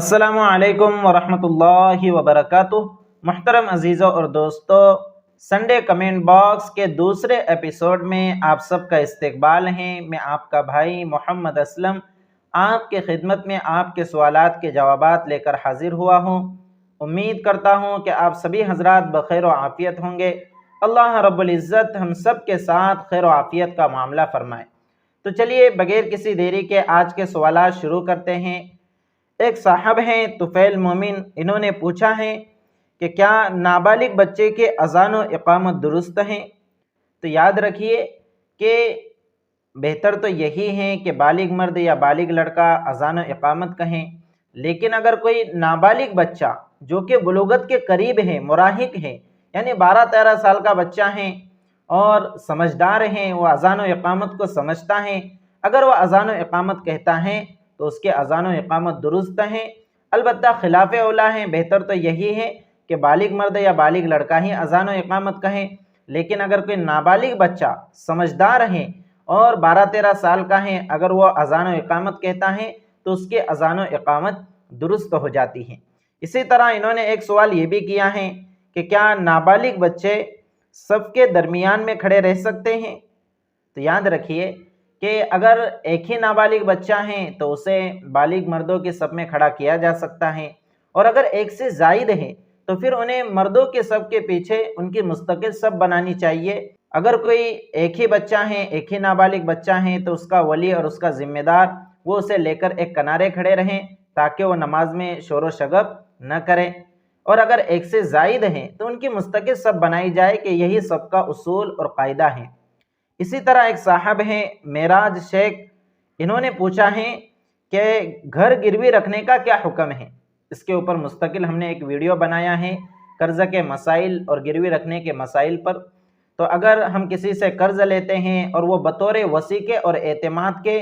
السلام علیکم ورحمۃ اللہ وبرکاتہ۔ محترم عزیزوں اور دوستو، سنڈے کمنٹ باکس کے دوسرے ایپیسوڈ میں آپ سب کا استقبال ہے۔ میں آپ کا بھائی محمد اسلم آپ کے خدمت میں آپ کے سوالات کے جوابات لے کر حاضر ہوا ہوں۔ امید کرتا ہوں کہ آپ سبھی حضرات بخیر و عافیت ہوں گے۔ اللہ رب العزت ہم سب کے ساتھ خیر و عافیت کا معاملہ فرمائے۔ تو چلیے بغیر کسی دیری کے آج کے سوالات شروع کرتے ہیں۔ ایک صاحب ہیں طفیل مومن، انہوں نے پوچھا ہے کہ کیا نابالغ بچے کے اذان و اقامت درست ہیں؟ تو یاد رکھیے کہ بہتر تو یہی ہے کہ بالغ مرد یا بالغ لڑکا اذان و اقامت کہیں، لیکن اگر کوئی نابالغ بچہ جو کہ بلوغت کے قریب ہے، مراہق ہے، یعنی 12-13 سال کا بچہ ہے اور سمجھدار ہیں، وہ اذان و اقامت کو سمجھتا ہے، اگر وہ اذان و اقامت کہتا ہے تو اس کے اذان و اقامت درست ہیں۔ البتہ خلاف اولیٰ ہیں، بہتر تو یہی ہے کہ بالغ مرد یا بالغ لڑکا ہی اذان و اقامت کہیں، لیکن اگر کوئی نابالغ بچہ سمجھدار ہے اور 12-13 سال کا ہے، اگر وہ اذان و اقامت کہتا ہے تو اس کے اذان و اقامت درست ہو جاتی ہے۔ اسی طرح انہوں نے ایک سوال یہ بھی کیا ہے کہ کیا نابالغ بچے صف کے درمیان میں کھڑے رہ سکتے ہیں؟ تو یاد رکھیے کہ اگر ایک ہی نابالغ بچہ ہے تو اسے بالغ مردوں کے صف میں کھڑا کیا جا سکتا ہے، اور اگر ایک سے زائد ہے تو پھر انہیں مردوں کے صف کے پیچھے ان کی مستقل صف بنانی چاہیے۔ اگر کوئی ایک ہی بچہ ہے، ایک ہی نابالغ بچہ ہے، تو اس کا ولی اور اس کا ذمہ دار وہ اسے لے کر ایک کنارے کھڑے رہیں تاکہ وہ نماز میں شور و شغب نہ کریں، اور اگر ایک سے زائد ہیں تو ان کی مستقل صف بنائی جائے کہ یہی سب کا اصول اور قاعدہ ہے۔ اسی طرح ایک صاحب ہیں معراج شیخ، انہوں نے پوچھا ہے کہ گھر گروی رکھنے کا کیا حکم ہے؟ اس کے اوپر مستقل ہم نے ایک ویڈیو بنایا ہے قرض کے مسائل اور گروی رکھنے کے مسائل پر۔ تو اگر ہم کسی سے قرض لیتے ہیں اور وہ بطور وثیقے اور اعتماد کے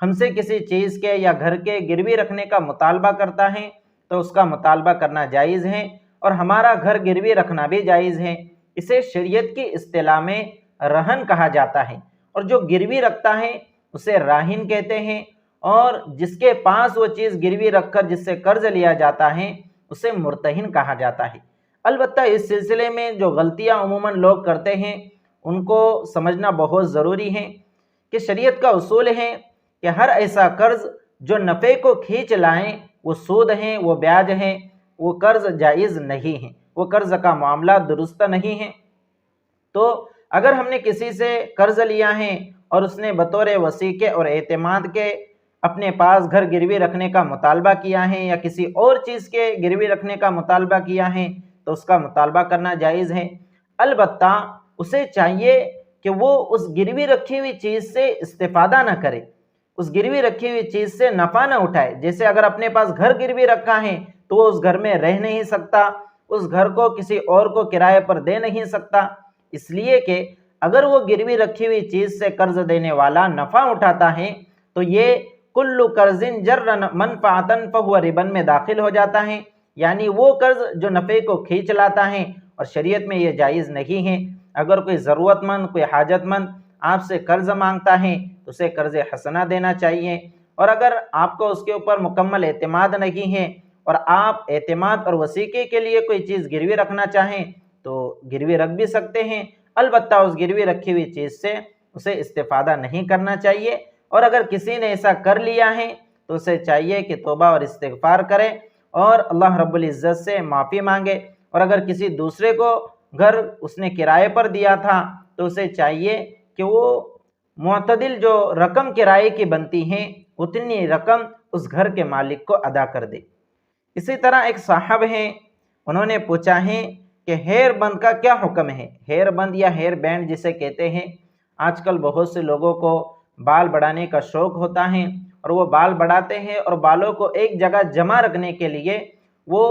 ہم سے کسی چیز کے یا گھر کے گروی رکھنے کا مطالبہ کرتا ہے تو اس کا مطالبہ کرنا جائز ہے، اور ہمارا گھر گروی رکھنا بھی جائز ہے۔ اسے شریعت کی اصطلاح میں رہن کہا جاتا ہے، اور جو گروی رکھتا ہے اسے راہن کہتے ہیں، اور جس کے پاس وہ چیز گروی رکھ کر جس سے قرض لیا جاتا ہے اسے مرتہن کہا جاتا ہے۔ البتہ اس سلسلے میں جو غلطیاں عموماً لوگ کرتے ہیں ان کو سمجھنا بہت ضروری ہے کہ شریعت کا اصول ہے کہ ہر ایسا قرض جو نفع کو کھینچ لائیں وہ سود ہیں، وہ بیاج ہیں، وہ قرض جائز نہیں ہے، وہ قرض کا معاملہ درست نہیں ہے۔ تو اگر ہم نے کسی سے قرض لیا ہے اور اس نے بطور وثیقے اور اعتماد کے اپنے پاس گھر گروی رکھنے کا مطالبہ کیا ہے یا کسی اور چیز کے گروی رکھنے کا مطالبہ کیا ہے تو اس کا مطالبہ کرنا جائز ہے۔ البتہ اسے چاہیے کہ وہ اس گروی رکھی ہوئی چیز سے استفادہ نہ کرے، اس گروی رکھی ہوئی چیز سے نفع نہ اٹھائے۔ جیسے اگر اپنے پاس گھر گروی رکھا ہے تو وہ اس گھر میں رہ نہیں سکتا، اس گھر کو کسی اور کو کرائے پر دے نہیں سکتا، اس لیے کہ اگر وہ گروی رکھی ہوئی چیز سے قرض دینے والا نفع اٹھاتا ہے تو یہ کل قرض جر منفعتا فہو ربا میں داخل ہو جاتا ہے، یعنی وہ قرض جو نفع کو کھینچ لاتا ہے، اور شریعت میں یہ جائز نہیں ہے۔ اگر کوئی ضرورت مند، کوئی حاجت مند آپ سے قرض مانگتا ہے تو اسے قرض حسنہ دینا چاہیے، اور اگر آپ کو اس کے اوپر مکمل اعتماد نہیں ہے اور آپ اعتماد اور وثیقے کے لیے کوئی چیز گروی رکھنا چاہیں تو گروی رکھ بھی سکتے ہیں، البتہ اس گروی رکھی ہوئی چیز سے اسے استفادہ نہیں کرنا چاہیے۔ اور اگر کسی نے ایسا کر لیا ہے تو اسے چاہیے کہ توبہ اور استغفار کرے اور اللہ رب العزت سے معافی مانگے، اور اگر کسی دوسرے کو گھر اس نے کرائے پر دیا تھا تو اسے چاہیے کہ وہ معتدل جو رقم کرائے کی بنتی ہے اتنی رقم اس گھر کے مالک کو ادا کر دے۔ اسی طرح ایک صاحب ہیں، انہوں نے پوچھا ہے کہ ہیئر بند کا کیا حکم ہے؟ ہیئر بند یا ہیئر بینڈ جسے کہتے ہیں، آج کل بہت سے لوگوں کو بال بڑھانے کا شوق ہوتا ہے اور وہ بال بڑھاتے ہیں، اور بالوں کو ایک جگہ جمع رکھنے کے لیے وہ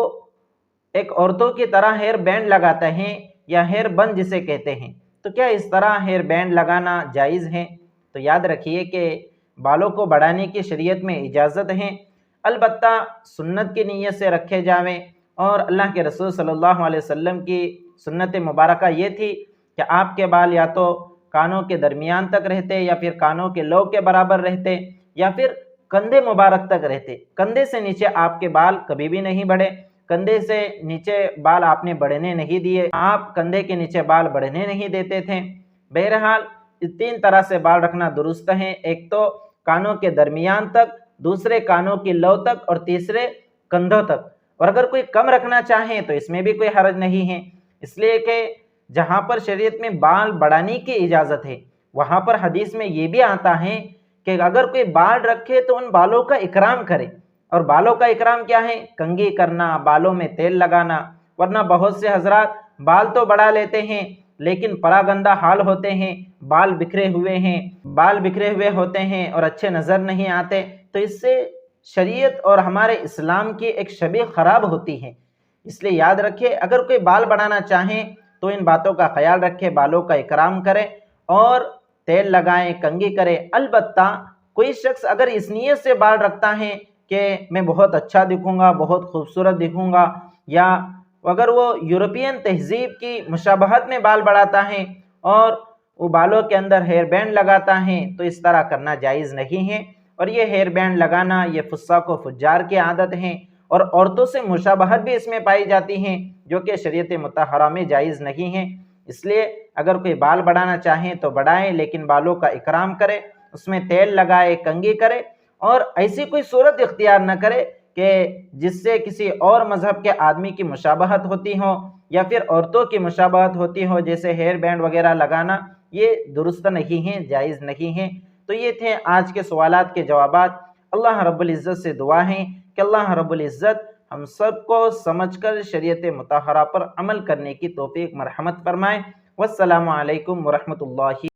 ایک عورتوں کی طرح ہیئر بینڈ لگاتے ہیں یا ہیئر بند جسے کہتے ہیں۔ تو کیا اس طرح ہیئر بینڈ لگانا جائز ہے؟ تو یاد رکھیے کہ بالوں کو بڑھانے کی شریعت میں اجازت ہے، البتہ سنت کی نیت سے رکھے جاویں، اور اللہ کے رسول صلی اللہ علیہ وسلم کی سنت مبارکہ یہ تھی کہ آپ کے بال یا تو کانوں کے درمیان تک رہتے، یا پھر کانوں کے لو کے برابر رہتے، یا پھر کندھے مبارک تک رہتے، کندھے سے نیچے آپ کے بال کبھی بھی نہیں بڑھے، کندھے سے نیچے بال آپ نے بڑھنے نہیں دیے، آپ کندھے کے نیچے بال بڑھنے نہیں دیتے تھے۔ بہرحال تین طرح سے بال رکھنا درست ہے، ایک تو کانوں کے درمیان تک، دوسرے کانوں کی لو تک، اور تیسرے کندھوں تک۔ اور اگر کوئی کم رکھنا چاہیں تو اس میں بھی کوئی حرج نہیں ہے، اس لیے کہ جہاں پر شریعت میں بال بڑھانے کی اجازت ہے وہاں پر حدیث میں یہ بھی آتا ہے کہ اگر کوئی بال رکھے تو ان بالوں کا اکرام کرے۔ اور بالوں کا اکرام کیا ہے؟ کنگھی کرنا، بالوں میں تیل لگانا۔ ورنہ بہت سے حضرات بال تو بڑھا لیتے ہیں لیکن پراگندہ حال ہوتے ہیں، بال بکھرے ہوئے ہوتے ہیں اور اچھے نظر نہیں آتے، تو اس سے شریعت اور ہمارے اسلام کی ایک شبیہ خراب ہوتی ہے۔ اس لیے یاد رکھے اگر کوئی بال بڑھانا چاہیں تو ان باتوں کا خیال رکھے، بالوں کا اکرام کرے اور تیل لگائیں، کنگھی کرے۔ البتہ کوئی شخص اگر اس نیت سے بال رکھتا ہے کہ میں بہت اچھا دکھوں گا، بہت خوبصورت دکھوں گا، یا اگر وہ یورپین تہذیب کی مشابہت میں بال بڑھاتا ہے اور وہ بالوں کے اندر ہیئر بینڈ لگاتا ہے تو اس طرح کرنا جائز نہیں ہے۔ اور یہ ہیئر بینڈ لگانا یہ فساق و فجار کی عادت ہے، اور عورتوں سے مشابہت بھی اس میں پائی جاتی ہیں جو کہ شریعت مطہرہ میں جائز نہیں ہے۔ اس لیے اگر کوئی بال بڑھانا چاہیں تو بڑھائیں، لیکن بالوں کا اکرام کرے، اس میں تیل لگائے، کنگھی کرے، اور ایسی کوئی صورت اختیار نہ کرے کہ جس سے کسی اور مذہب کے آدمی کی مشابہت ہوتی ہو یا پھر عورتوں کی مشابہت ہوتی ہو، جیسے ہیئر بینڈ وغیرہ لگانا، یہ درست نہیں ہے، جائز نہیں ہے۔ تو یہ تھے آج کے سوالات کے جوابات۔ اللہ رب العزت سے دعا ہے کہ اللہ رب العزت ہم سب کو سمجھ کر شریعت مطہرہ پر عمل کرنے کی توفیق مرحمت فرمائے۔ والسلام علیکم ورحمۃ اللہ